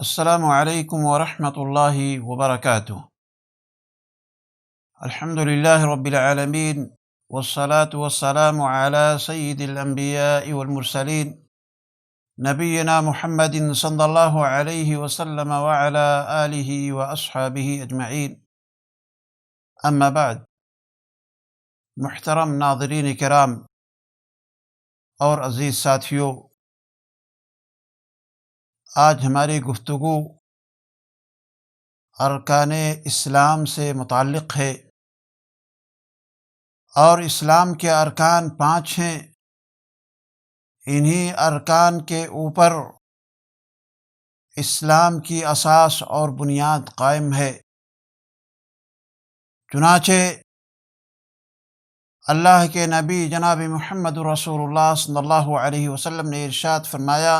السلام علیکم ورحمۃ اللہ وبرکاتہ۔ الحمد للہ رب العالمین والصلاة والسلام علی سید الانبیاء والمرسلین نبینا محمد صلی اللہ علیہ وسلم وعلی آلہ واصحابہ اجمعین، اما بعد۔ محترم ناظرین کرام اور عزیز ساتھیوں، آج ہماری گفتگو ارکان اسلام سے متعلق ہے، اور اسلام کے ارکان 5 ہیں۔ انہی ارکان کے اوپر اسلام کی اساس اور بنیاد قائم ہے۔ چنانچہ اللہ کے نبی جناب محمد رسول اللہ صلی اللہ علیہ وسلم نے ارشاد فرمایا: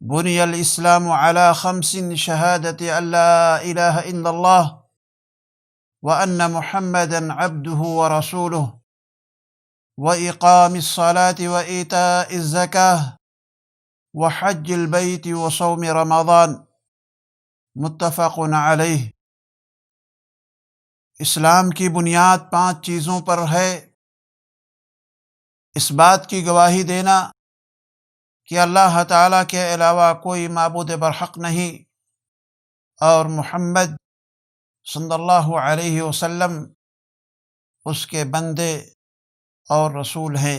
بنی الاسلام علی 5 شہادت ان لا الہ الا اللہ وان محمدا عبدہ ورسولہ واقام الصلاة وایتاء الزکاة وحج البیت وصوم رمضان، متفق علیہ۔ اسلام کی بنیاد 5 چیزوں پر ہے۔ اس بات کی گواہی دینا کہ اللہ تعالیٰ کے علاوہ کوئی معبود برحق نہیں، اور محمد صلی اللہ علیہ وسلم اس کے بندے اور رسول ہیں۔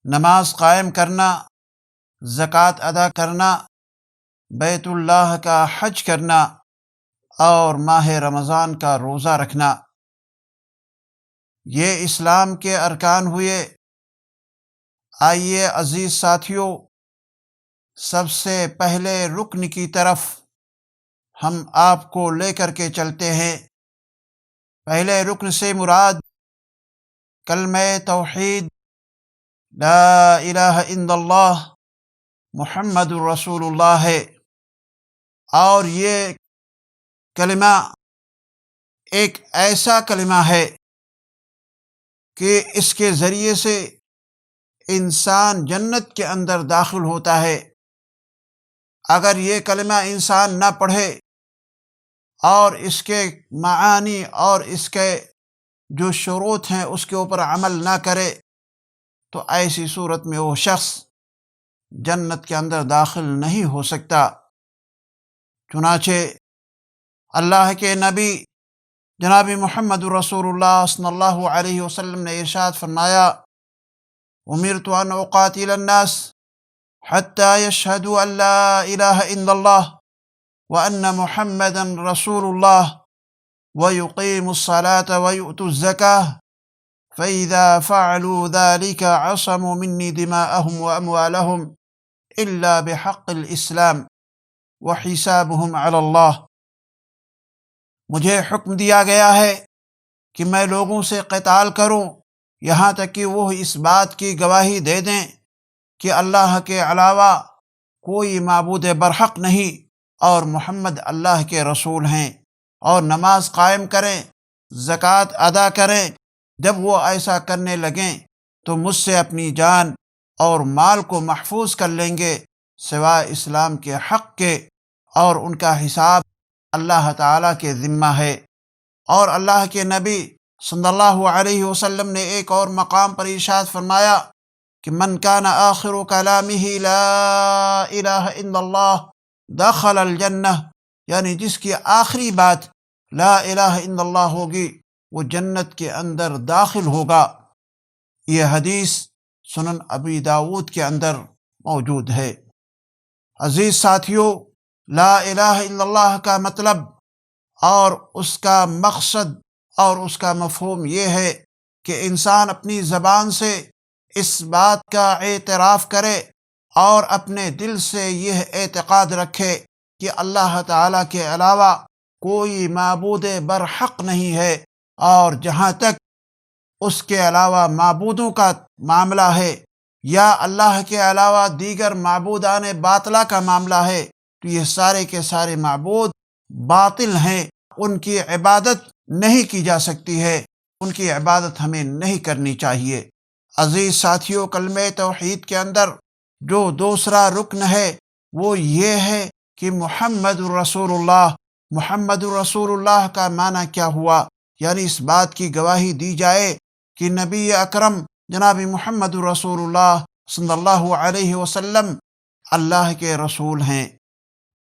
نماز قائم کرنا، زکوٰۃ ادا کرنا، بیت اللہ کا حج کرنا اور ماہ رمضان کا روزہ رکھنا، یہ اسلام کے ارکان ہوئے۔ آئیے عزیز ساتھیوں، سب سے پہلے رکن کی طرف ہم آپ کو لے کر کے چلتے ہیں۔ پہلے رکن سے مراد کلمہ توحید لا الہ الا اللہ محمد رسول اللہ ہے، اور یہ کلمہ ایک ایسا کلمہ ہے کہ اس کے ذریعے سے انسان جنت کے اندر داخل ہوتا ہے۔ اگر یہ کلمہ انسان نہ پڑھے اور اس کے معانی اور اس کے جو شروط ہیں اس کے اوپر عمل نہ کرے تو ایسی صورت میں وہ شخص جنت کے اندر داخل نہیں ہو سکتا۔ چنانچہ اللہ کے نبی جناب محمد رسول اللہ صلی اللہ علیہ وسلم نے ارشاد فرمایا: امرت ان اقاتل الناس حتى يشهدوا ان لا الہ الا اللہ وان محمدا رسول اللہ ويقيموا الصلاة ويؤتوا الزکاة فإذا فعلوا ذلك عصموا مني دماءهم وأموالهم إلا بحق الإسلام وحسابهم على اللہ۔ مجھے حکم دیا گیا ہے کہ میں لوگوں سے قتال کروں یہاں تک کہ وہ اس بات کی گواہی دے دیں کہ اللہ کے علاوہ کوئی معبود برحق نہیں اور محمد اللہ کے رسول ہیں، اور نماز قائم کریں، زکوٰۃ ادا کریں۔ جب وہ ایسا کرنے لگیں تو مجھ سے اپنی جان اور مال کو محفوظ کر لیں گے سوائے اسلام کے حق کے، اور ان کا حساب اللہ تعالیٰ کے ذمہ ہے۔ اور اللہ کے نبی صلی اللہ علیہ وسلم نے ایک اور مقام پر ارشاد فرمایا کہ من کان آخر کلامہ لا الہ الا اللہ دخل الجنہ، یعنی جس کی آخری بات لا الہ الا اللہ ہوگی وہ جنت کے اندر داخل ہوگا۔ یہ حدیث سنن ابی داود کے اندر موجود ہے۔ عزیز ساتھیوں، لا الہ الا اللہ کا مطلب اور اس کا مقصد اور اس کا مفہوم یہ ہے کہ انسان اپنی زبان سے اس بات کا اعتراف کرے اور اپنے دل سے یہ اعتقاد رکھے کہ اللہ تعالیٰ کے علاوہ کوئی معبود برحق نہیں ہے، اور جہاں تک اس کے علاوہ معبودوں کا معاملہ ہے یا اللہ کے علاوہ دیگر معبودان باطلہ کا معاملہ ہے تو یہ سارے کے سارے معبود باطل ہیں، ان کی عبادت نہیں کی جا سکتی ہے، ان کی عبادت ہمیں نہیں کرنی چاہیے۔ عزیز ساتھیوں، کلمہ توحید کے اندر جو دوسرا رکن ہے وہ یہ ہے کہ محمد الرسول اللہ، محمد الرسول اللہ کا معنی کیا ہوا؟ یعنی اس بات کی گواہی دی جائے کہ نبی اکرم جناب محمد الرسول اللہ صلی اللہ علیہ وسلم اللہ کے رسول ہیں۔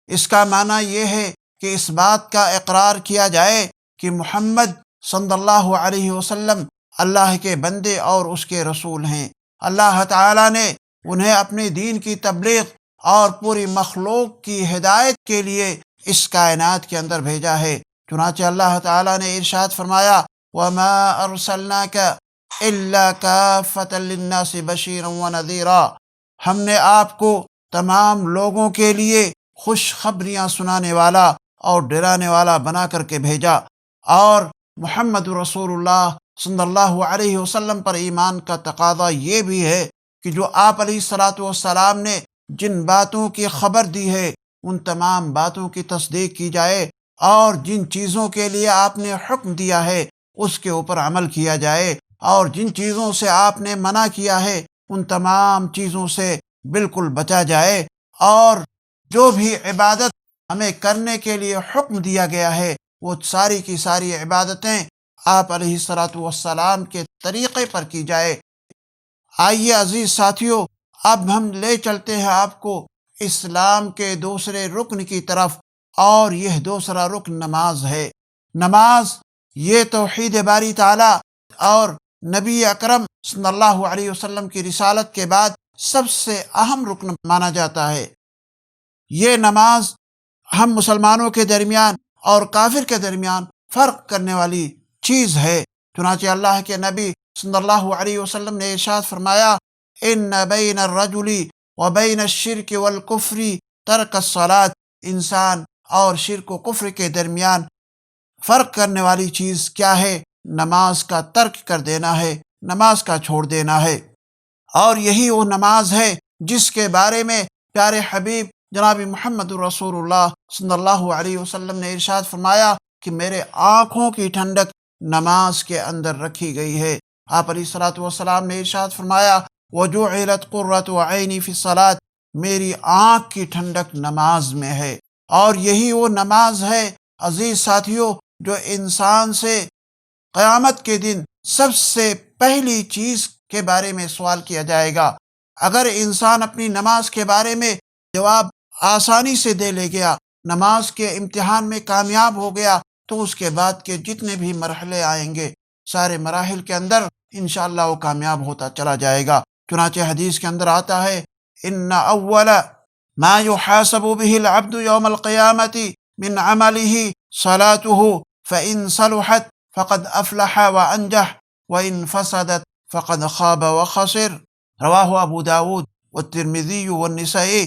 اس کا معنی یہ ہے کہ اس بات کا اقرار کیا جائے کہ محمد صلی اللہ علیہ وسلم اللہ کے بندے اور اس کے رسول ہیں۔ اللہ تعالیٰ نے انہیں اپنے دین کی تبلیغ اور پوری مخلوق کی ہدایت کے لیے اس کائنات کے اندر بھیجا ہے۔ چنانچہ اللہ تعالیٰ نے ارشاد فرمایا وَمَا أَرْسَلْنَاكَ إِلَّا كَافَّةً لِلنَّاسِ بَشِيرًا وَنَذِيرًا، ہم نے آپ کو تمام لوگوں کے لیے خوشخبریاں سنانے والا اور ڈرانے والا بنا کر کے بھیجا۔ اور محمد رسول اللہ صلی اللہ علیہ وسلم پر ایمان کا تقاضا یہ بھی ہے کہ جو آپ علیہ الصلاۃ والسلام نے جن باتوں کی خبر دی ہے ان تمام باتوں کی تصدیق کی جائے، اور جن چیزوں کے لیے آپ نے حکم دیا ہے اس کے اوپر عمل کیا جائے، اور جن چیزوں سے آپ نے منع کیا ہے ان تمام چیزوں سے بالکل بچا جائے، اور جو بھی عبادت ہمیں کرنے کے لیے حکم دیا گیا ہے وہ ساری کی ساری عبادتیں آپ علیہ الصلاۃ والسلام کے طریقے پر کی جائے۔ آئیے عزیز ساتھیوں، اب ہم لے چلتے ہیں آپ کو اسلام کے دوسرے رکن کی طرف، اور یہ دوسرا رکن نماز ہے۔ نماز یہ توحید باری تعالیٰ اور نبی اکرم صلی اللہ علیہ وسلم کی رسالت کے بعد سب سے اہم رکن مانا جاتا ہے۔ یہ نماز ہم مسلمانوں کے درمیان اور کافر کے درمیان فرق کرنے والی چیز ہے۔ چنانچہ اللہ کے نبی صلی اللہ علیہ وسلم نے ارشاد فرمایا ان بین الرجل وبین الشرک والکفر ترک الصلاۃ، انسان اور شرک و کفر کے درمیان فرق کرنے والی چیز کیا ہے؟ نماز کا ترک کر دینا ہے، نماز کا چھوڑ دینا ہے۔ اور یہی وہ نماز ہے جس کے بارے میں پیارے حبیب جناب محمد رسول اللہ صلی اللہ علیہ وسلم نے ارشاد فرمایا کہ میرے آنکھوں کی ٹھنڈک نماز کے اندر رکھی گئی ہے۔ آپ علیہ الصلاۃ والسلام نے ارشاد فرمایا وَجُعِلَتْ قُرَّةُ عَيْنِي فِي الصَّلَاةِ، میری آنکھ کی ٹھنڈک نماز میں ہے۔ اور یہی وہ نماز ہے عزیز ساتھیوں جو انسان سے قیامت کے دن سب سے پہلی چیز کے بارے میں سوال کیا جائے گا۔ اگر انسان اپنی نماز کے بارے میں جواب آسانی سے دے لے گیا، نماز کے امتحان میں کامیاب ہو گیا، تو اس کے بعد کے جتنے بھی مرحلے آئیں گے سارے مراحل کے اندر انشاءاللہ وہ کامیاب ہوتا چلا جائے گا۔ چنانچہ حدیث کے اندر آتا ہے ان اول ما يحاسب به العبد يوم القيامة من عمله صلاته فإن صلحت فقد افلح وانجح وإن فسدت فقد خاب وخسر، رواہ ابو داود والترمذی والنسائی۔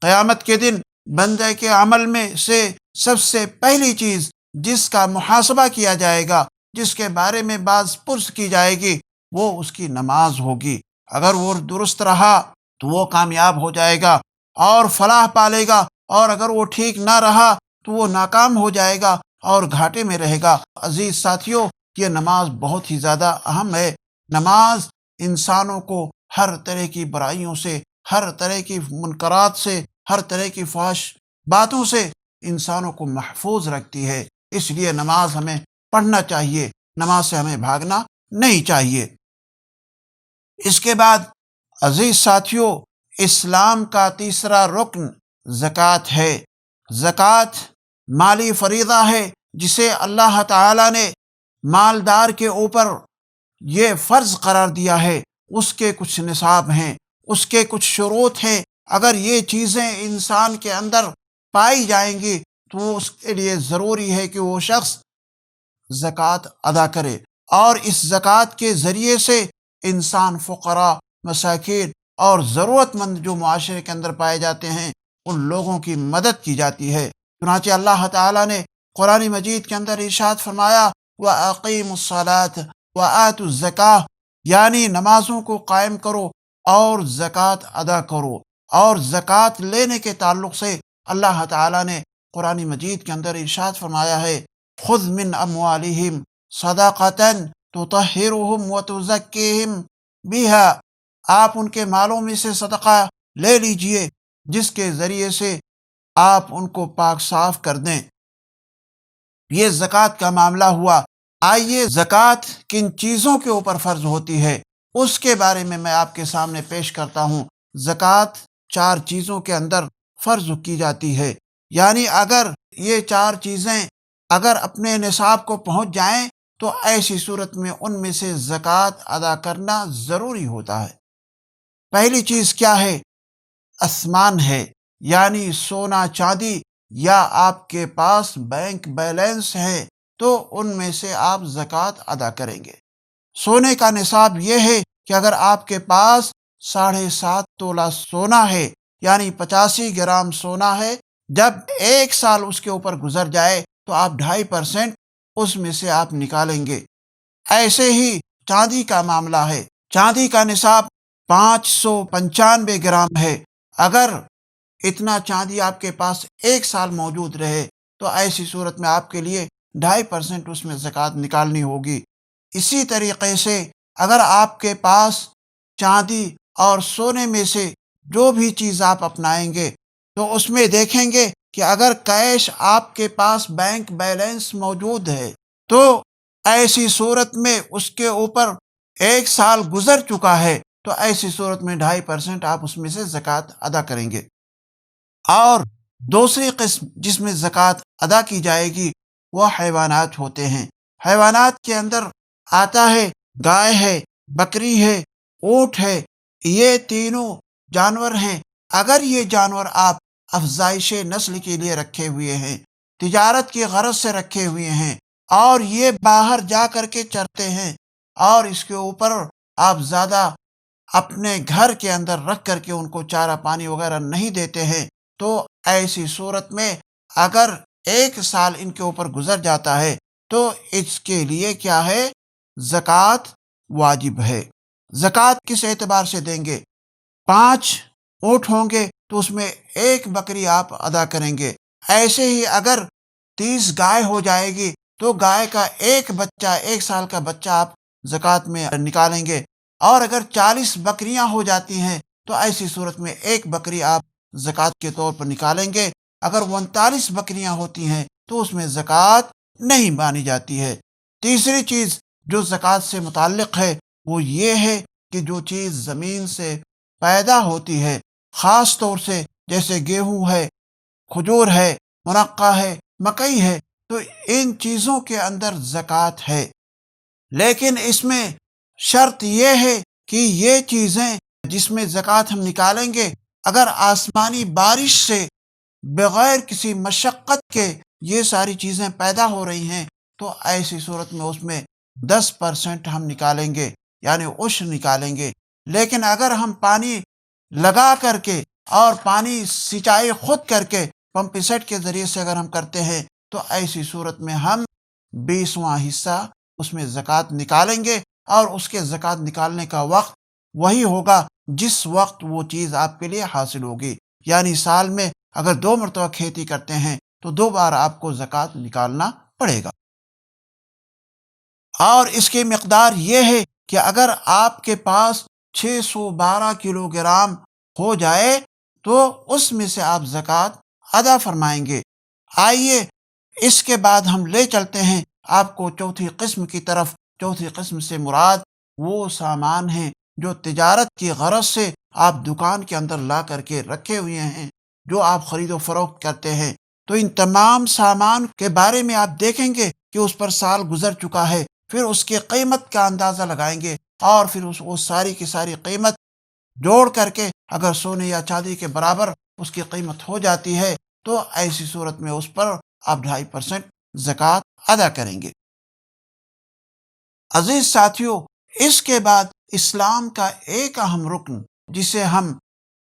قیامت کے دن بندے کے عمل میں سے سب سے پہلی چیز جس کا محاسبہ کیا جائے گا، جس کے بارے میں باز پرس کی جائے گی، وہ اس کی نماز ہوگی۔ اگر وہ درست رہا تو وہ کامیاب ہو جائے گا اور فلاح پالے گا، اور اگر وہ ٹھیک نہ رہا تو وہ ناکام ہو جائے گا اور گھاٹے میں رہے گا۔ عزیز ساتھیوں، یہ نماز بہت ہی زیادہ اہم ہے۔ نماز انسانوں کو ہر طرح کی برائیوں سے، ہر طرح کی منکرات سے، ہر طرح کی فحش باتوں سے انسانوں کو محفوظ رکھتی ہے۔ اس لیے نماز ہمیں پڑھنا چاہیے، نماز سے ہمیں بھاگنا نہیں چاہیے۔ اس کے بعد عزیز ساتھیوں، اسلام کا تیسرا رکن زکوٰۃ ہے۔ زکوٰۃ مالی فریضہ ہے جسے اللہ تعالیٰ نے مالدار کے اوپر یہ فرض قرار دیا ہے۔ اس کے کچھ نصاب ہیں، اس کے کچھ شروط ہیں۔ اگر یہ چیزیں انسان کے اندر پائی جائیں گی تو اس کے لیے ضروری ہے کہ وہ شخص زکوٰۃ ادا کرے، اور اس زکوٰۃ کے ذریعے سے انسان فقراء، مساکین اور ضرورت مند جو معاشرے کے اندر پائے جاتے ہیں ان لوگوں کی مدد کی جاتی ہے۔ چنانچہ اللہ تعالیٰ نے قرآن مجید کے اندر ارشاد فرمایا وَأَقِیمُوا الصَّلَاةَ وَآتُوا الزَّکَاةَ، یعنی نمازوں کو قائم کرو اور زکوٰۃ ادا کرو۔ اور زکوٰۃ لینے کے تعلق سے اللہ تعالیٰ نے قرآن مجید کے اندر ارشاد فرمایا ہے خُذْ مِنْ أَمْوَالِهِمْ صَدَقَةً تُطَہِّرُهُمْ وَتُزَکِّیہِمْ بِہَا، آپ ان کے مالوں میں سے صدقہ لے لیجئے، جس کے ذریعے سے آپ ان کو پاک صاف کر دیں۔ یہ زکوٰۃ کا معاملہ ہوا۔ آئیے زکوٰۃ کن چیزوں کے اوپر فرض ہوتی ہے اس کے بارے میں آپ کے سامنے پیش کرتا ہوں۔ زکوٰۃ 4 چیزوں کے اندر فرض کی جاتی ہے، یعنی اگر یہ 4 چیزیں اگر اپنے نصاب کو پہنچ جائیں تو ایسی صورت میں ان میں سے زکوٰۃ ادا کرنا ضروری ہوتا ہے۔ پہلی چیز کیا ہے؟ اسمان ہے، یعنی سونا چاندی، یا آپ کے پاس بینک بیلنس ہے تو ان میں سے آپ زکوٰۃ ادا کریں گے۔ سونے کا نصاب یہ ہے کہ اگر آپ کے پاس 7.5 تولہ سونا ہے، یعنی 85 گرام سونا ہے، جب 1 سال اس کے اوپر گزر جائے تو آپ 2.5% اس میں سے آپ نکالیں گے۔ ایسے ہی چاندی کا معاملہ ہے۔ چاندی کا نصاب 595 گرام ہے۔ اگر اتنا چاندی آپ کے پاس 1 سال موجود رہے تو ایسی صورت میں آپ کے لیے 2.5% اس میں زکوٰۃ نکالنی ہوگی۔ اسی طریقے سے اگر آپ کے پاس چاندی اور سونے میں سے جو بھی چیز آپ اپنائیں گے تو اس میں دیکھیں گے کہ اگر کیش آپ کے پاس بینک بیلنس موجود ہے تو ایسی صورت میں اس کے اوپر 1 سال گزر چکا ہے تو ایسی صورت میں 2.5% آپ اس میں سے زکوٰۃ ادا کریں گے۔ اور دوسری قسم جس میں زکوٰۃ ادا کی جائے گی وہ حیوانات ہوتے ہیں۔ حیوانات کے اندر آتا ہے گائے ہے، بکری ہے، اونٹ ہے۔ یہ تینوں جانور ہیں۔ اگر یہ جانور آپ افزائش نسل کے لیے رکھے ہوئے ہیں، تجارت کی غرض سے رکھے ہوئے ہیں، اور یہ باہر جا کر کے چرتے ہیں اور اس کے اوپر آپ زیادہ اپنے گھر کے اندر رکھ کر کے ان کو چارہ پانی وغیرہ نہیں دیتے ہیں، تو ایسی صورت میں اگر 1 سال ان کے اوپر گزر جاتا ہے تو اس کے لیے کیا ہے؟ زکوٰۃ واجب ہے۔ زکوٰۃ کس اعتبار سے دیں گے؟ 5 اونٹ ہوں گے تو اس میں 1 بکری آپ ادا کریں گے۔ ایسے ہی اگر 30 گائے ہو جائے گی تو گائے کا 1 بچہ، 1 سال کا بچہ آپ زکوٰۃ میں نکالیں گے۔ اور اگر 40 بکریاں ہو جاتی ہیں تو ایسی صورت میں 1 بکری آپ زکوٰۃ کے طور پر نکالیں گے۔ اگر 39 بکریاں ہوتی ہیں تو اس میں زکوٰۃ نہیں مانی جاتی ہے۔ تیسری چیز جو زکوٰۃ سے متعلق ہے وہ یہ ہے کہ جو چیز زمین سے پیدا ہوتی ہے، خاص طور سے جیسے گیہوں ہے، کھجور ہے، منقع ہے، مکئی ہے، تو ان چیزوں کے اندر زکوٰۃ ہے۔ لیکن اس میں شرط یہ ہے کہ یہ چیزیں جس میں زکوٰۃ ہم نکالیں گے، اگر آسمانی بارش سے بغیر کسی مشقت کے یہ ساری چیزیں پیدا ہو رہی ہیں تو ایسی صورت میں اس میں 10% ہم نکالیں گے، یعنی عشر نکالیں گے۔ لیکن اگر ہم پانی لگا کر کے اور پانی سینچائی خود کر کے پمپ سیٹ کے ذریعے سے اگر ہم کرتے ہیں تو ایسی صورت میں ہم 20واں حصہ اس میں زکوٰۃ نکالیں گے، اور اس کے زکوٰۃ نکالنے کا وقت وہی ہوگا جس وقت وہ چیز آپ کے لیے حاصل ہوگی۔ یعنی سال میں اگر 2 مرتبہ کھیتی کرتے ہیں تو 2 بار آپ کو زکوٰۃ نکالنا پڑے گا۔ اور اس کی مقدار یہ ہے کہ اگر آپ کے پاس 612 کلو گرام ہو جائے تو اس میں سے آپ زکوٰۃ ادا فرمائیں گے۔ آئیے اس کے بعد ہم لے چلتے ہیں آپ کو چوتھی قسم کی طرف۔ چوتھی قسم سے مراد وہ سامان ہیں جو تجارت کی غرض سے آپ دکان کے اندر لا کر کے رکھے ہوئے ہیں، جو آپ خرید و فروخت کرتے ہیں۔ تو ان تمام سامان کے بارے میں آپ دیکھیں گے کہ اس پر سال گزر چکا ہے، پھر اس کی قیمت کا اندازہ لگائیں گے، اور پھر وہ ساری کی ساری قیمت جوڑ کر کے اگر سونے یا چاندی کے برابر اس کی قیمت ہو جاتی ہے تو ایسی صورت میں اس پر آپ 2.5% زکوٰۃ ادا کریں گے۔ عزیز ساتھیو، اس کے بعد اسلام کا ایک اہم رکن جسے ہم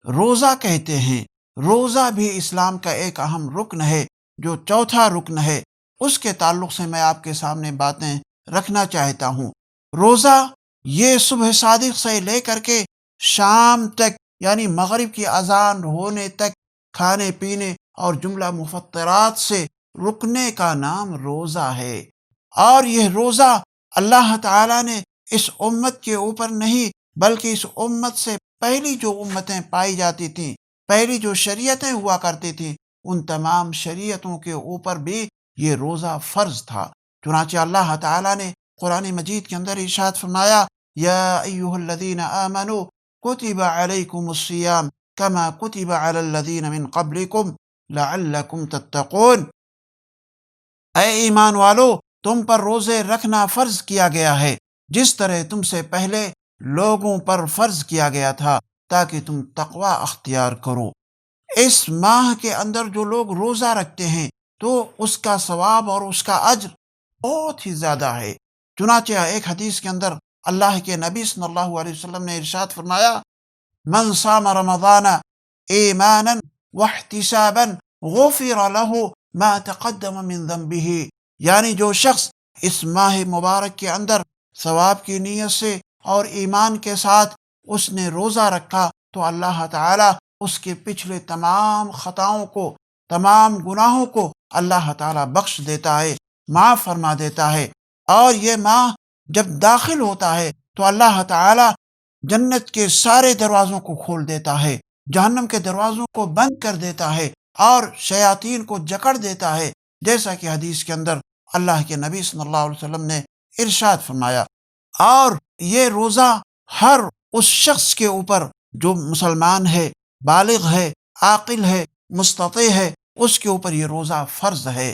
روزہ کہتے ہیں، روزہ بھی اسلام کا ایک اہم رکن ہے، جو چوتھا رکن ہے۔ اس کے تعلق سے میں آپ کے سامنے باتیں رکھنا چاہتا ہوں۔ روزہ یہ صبح صادق سے لے کر کے شام تک، یعنی مغرب کی اذان ہونے تک کھانے پینے اور جملہ مفطرات سے رکنے کا نام روزہ ہے۔ اور یہ روزہ اللہ تعالیٰ نے اس امت کے اوپر نہیں بلکہ اس امت سے پہلی جو امتیں پائی جاتی تھیں پہلی جو شریعتیں ہوا کرتی تھیں ان تمام شریعتوں کے اوپر بھی یہ روزہ فرض تھا۔ چنانچہ اللہ تعالیٰ نے قرآن مجید کے اندر ارشاد فرمایا، یا ایھا الذین آمنوا کتب علیکم الصیام کما کتب علی الذین من قبلکم لعلکم تتقون۔ اے ایمان والو، تم پر روزے رکھنا فرض کیا گیا ہے جس طرح تم سے پہلے لوگوں پر فرض کیا گیا تھا تاکہ تم تقوی اختیار کرو۔ اس ماہ کے اندر جو لوگ روزہ رکھتے ہیں تو اس کا ثواب اور اس کا اجر بہت ہی زیادہ ہے۔ چنانچہ ایک حدیث کے اندر اللہ کے نبی صلی اللہ علیہ وسلم نے ارشاد فرمایا، من صام رمضان ایمانا واحتسابا غفر له ما تقدم من ذنبه، یعنی جو شخص اس ماہ مبارک کے اندر ثواب کی نیت سے اور ایمان کے ساتھ اس نے روزہ رکھا تو اللہ تعالی اس کے پچھلے تمام خطاؤں کو، تمام گناہوں کو اللہ تعالی بخش دیتا ہے، معاف فرما دیتا ہے۔ اور یہ ماہ جب داخل ہوتا ہے تو اللہ تعالی جنت کے سارے دروازوں کو کھول دیتا ہے، جہنم کے دروازوں کو بند کر دیتا ہے اور شیاطین کو جکڑ دیتا ہے، جیسا کہ حدیث کے اندر اللہ کے نبی صلی اللہ علیہ وسلم نے ارشاد فرمایا۔ اور یہ روزہ ہر اس شخص کے اوپر جو مسلمان ہے، بالغ ہے، عاقل ہے، مستطیع ہے، اس کے اوپر یہ روزہ فرض ہے۔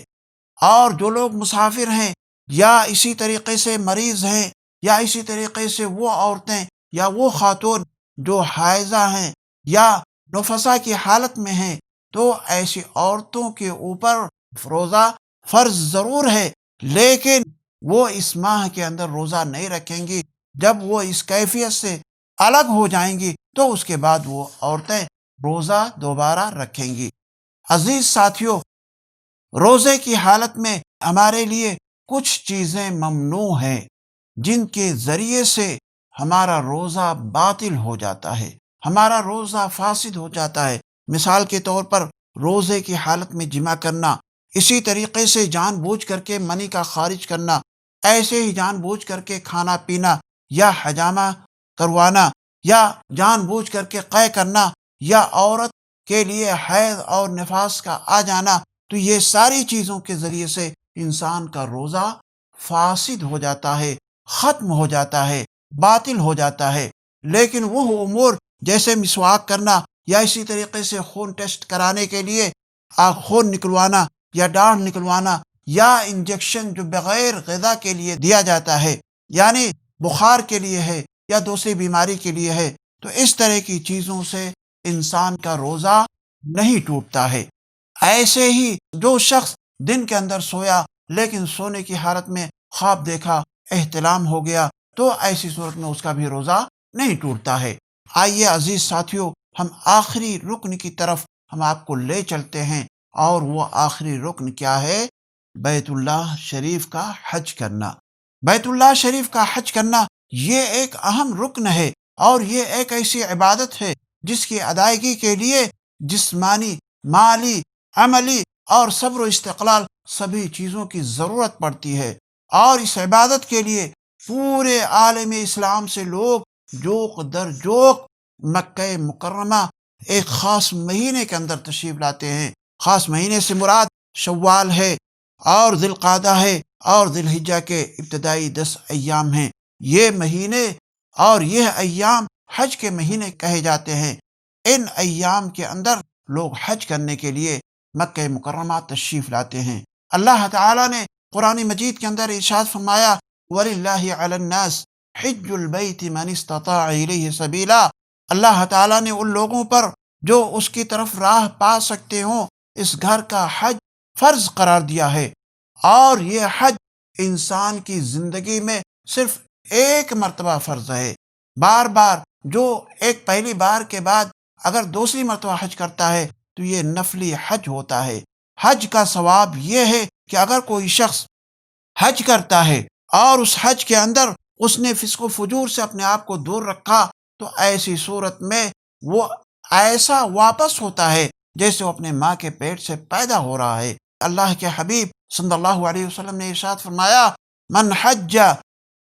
اور جو لوگ مسافر ہیں یا اسی طریقے سے مریض ہیں یا اسی طریقے سے وہ عورتیں یا وہ خاتون جو حائضہ ہیں یا نفسا کی حالت میں ہیں، تو ایسی عورتوں کے اوپر روزہ فرض ضرور ہے، لیکن وہ اس ماہ کے اندر روزہ نہیں رکھیں گی۔ جب وہ اس کیفیت سے الگ ہو جائیں گی تو اس کے بعد وہ عورتیں روزہ دوبارہ رکھیں گی۔ عزیز ساتھیوں، روزے کی حالت میں ہمارے لیے کچھ چیزیں ممنوع ہیں جن کے ذریعے سے ہمارا روزہ باطل ہو جاتا ہے، ہمارا روزہ فاسد ہو جاتا ہے۔ مثال کے طور پر روزے کی حالت میں جمع کرنا، اسی طریقے سے جان بوجھ کر کے منی کا خارج کرنا، ایسے ہی جان بوجھ کر کے کھانا پینا یا حجامہ کروانا یا جان بوجھ کر کے قے کرنا یا عورت کے لیے حیض اور نفاس کا آ جانا، تو یہ ساری چیزوں کے ذریعے سے انسان کا روزہ فاسد ہو جاتا ہے، ختم ہو جاتا ہے، باطل ہو جاتا ہے۔ لیکن وہ امور جیسے مسواک کرنا یا اسی طریقے سے خون ٹیسٹ کرانے کے لیے خون نکلوانا یا ڈانڈ نکلوانا یا انجیکشن جو بغیر غذا کے لیے دیا جاتا ہے، یعنی بخار کے لیے ہے یا دوسری بیماری کے لیے ہے، تو اس طرح کی چیزوں سے انسان کا روزہ نہیں ٹوٹتا ہے۔ ایسے ہی جو شخص دن کے اندر سویا لیکن سونے کی حالت میں خواب دیکھا، احتلام ہو گیا، تو ایسی صورت میں اس کا بھی روزہ نہیں ٹوٹتا ہے۔ آئیے عزیز ساتھیوں، ہم آخری رکن کی طرف ہم آپ کو لے چلتے ہیں، اور وہ آخری رکن کیا ہے؟ بیت اللہ شریف کا حج کرنا۔ بیت اللہ شریف کا حج کرنا یہ ایک اہم رکن ہے، اور یہ ایک ایسی عبادت ہے جس کی ادائیگی کے لیے جسمانی، مالی، عملی اور صبر و استقلال سبھی چیزوں کی ضرورت پڑتی ہے۔ اور اس عبادت کے لیے پورے عالم اسلام سے لوگ جوق در جوق مکہ مکرمہ ایک خاص مہینے کے اندر تشریف لاتے ہیں۔ خاص مہینے سے مراد شوال ہے اور ذی القعدہ ہے اور ذی الحجہ کے ابتدائی 10 ایام ہیں۔ یہ مہینے اور یہ ایام حج کے مہینے کہے جاتے ہیں۔ ان ایام کے اندر لوگ حج کرنے کے لیے مکہ مکرمہ تشریف لاتے ہیں۔ اللہ تعالیٰ نے قرآن مجید کے اندر ارشاد فرمایا، وَلِلَّهِ عَلَى النَّاسِ حِجُّ الْبَيْتِ مَنِ اسْتَطَاعَ إِلَيْهِ سَبِيلًا، اللہ تعالیٰ نے ان لوگوں پر جو اس کی طرف راہ پا سکتے ہوں اس گھر کا حج فرض قرار دیا ہے۔ اور یہ حج انسان کی زندگی میں صرف ایک مرتبہ فرض ہے۔ بار بار جو ایک پہلی بار کے بعد اگر دوسری مرتبہ حج کرتا ہے تو یہ نفلی حج ہوتا ہے۔ حج کا ثواب یہ ہے کہ اگر کوئی شخص حج کرتا ہے اور اس حج کے اندر اس نے فسق و فجور سے اپنے آپ کو دور رکھا، تو ایسی صورت میں وہ ایسا واپس ہوتا ہے جیسے وہ اپنے ماں کے پیٹ سے پیدا ہو رہا ہے۔ اللہ کے حبیب صلی اللہ علیہ وسلم نے ارشاد فرمایا، من حج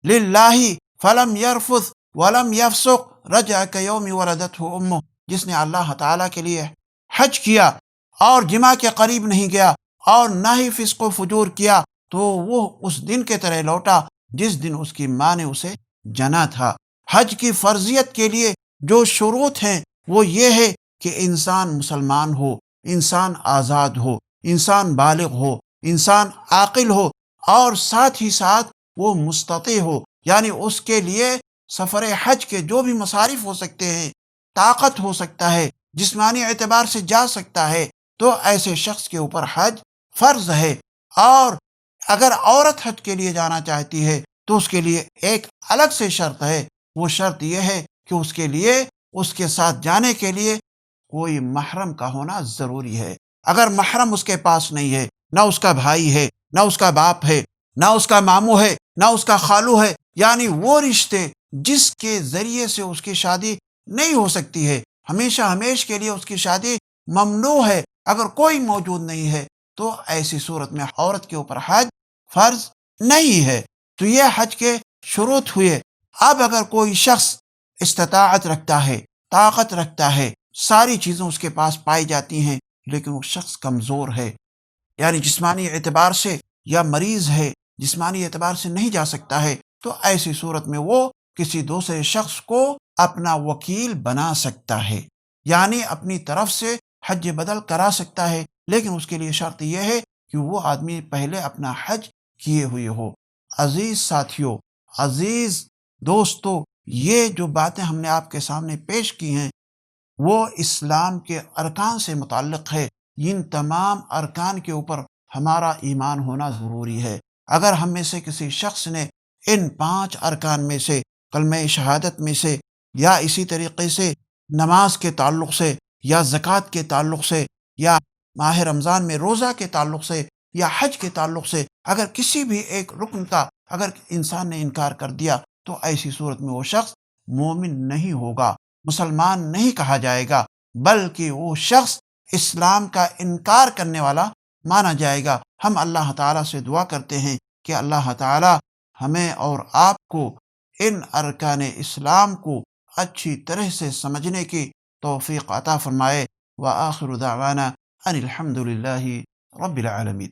للہ فلم یرفث ولم یفسق رجع کیوم ولدتہ امہ، جس نے اللہ تعالیٰ کے لیے حج کیا اور جماع کے قریب نہیں گیا اور نہ ہی فسق و فجور کیا تو وہ اس دن کے طرح لوٹا جس دن اس کی ماں نے اسے جنا تھا۔ حج کی فرضیت کے لیے جو شروط ہیں وہ یہ ہے کہ انسان مسلمان ہو، انسان آزاد ہو، انسان بالغ ہو، انسان عاقل ہو، اور ساتھ ہی ساتھ وہ مستطیع ہو، یعنی اس کے لیے سفر حج کے جو بھی مصارف ہو سکتے ہیں، طاقت ہو سکتا ہے، جسمانی اعتبار سے جا سکتا ہے، تو ایسے شخص کے اوپر حج فرض ہے۔ اور اگر عورت حج کے لیے جانا چاہتی ہے تو اس کے لیے ایک الگ سے شرط ہے، وہ شرط یہ ہے کہ اس کے لیے اس کے ساتھ جانے کے لیے کوئی محرم کا ہونا ضروری ہے۔ اگر محرم اس کے پاس نہیں ہے، نہ اس کا بھائی ہے، نہ اس کا باپ ہے، نہ اس کا ماموں ہے، نہ اس کا خالو ہے، یعنی وہ رشتے جس کے ذریعے سے اس کی شادی نہیں ہو سکتی ہے، ہمیشہ ہمیش کے لیے اس کی شادی ممنوع ہے، اگر کوئی موجود نہیں ہے تو ایسی صورت میں عورت کے اوپر حج فرض نہیں ہے۔ تو یہ حج کے شروط ہوئے۔ اب اگر کوئی شخص استطاعت رکھتا ہے، طاقت رکھتا ہے، ساری چیزیں اس کے پاس پائی جاتی ہیں، لیکن وہ شخص کمزور ہے، یعنی جسمانی اعتبار سے یا مریض ہے، جسمانی اعتبار سے نہیں جا سکتا ہے، تو ایسی صورت میں وہ کسی دوسرے شخص کو اپنا وکیل بنا سکتا ہے، یعنی اپنی طرف سے حج بدل کرا سکتا ہے، لیکن اس کے لیے شرط یہ ہے کہ وہ آدمی پہلے اپنا حج کیے ہوئے ہو۔ عزیز ساتھیوں، عزیز دوستو، یہ جو باتیں ہم نے آپ کے سامنے پیش کی ہیں وہ اسلام کے ارکان سے متعلق ہے۔ ان تمام ارکان کے اوپر ہمارا ایمان ہونا ضروری ہے۔ اگر ہم میں سے کسی شخص نے ان 5 ارکان میں سے، کلمہ شہادت میں سے، یا اسی طریقے سے نماز کے تعلق سے، یا زکوٰۃ کے تعلق سے، یا ماہ رمضان میں روزہ کے تعلق سے، یا حج کے تعلق سے، اگر کسی بھی ایک رکن کا اگر انسان نے انکار کر دیا تو ایسی صورت میں وہ شخص مومن نہیں ہوگا، مسلمان نہیں کہا جائے گا، بلکہ وہ شخص اسلام کا انکار کرنے والا مانا جائے گا۔ ہم اللہ تعالیٰ سے دعا کرتے ہیں کہ اللہ تعالیٰ ہمیں اور آپ کو ان ارکان اسلام کو اچھی طرح سے سمجھنے کی توفیق عطا فرمائے۔ وآخر دعوانا ان الحمد للہ رب العالمین۔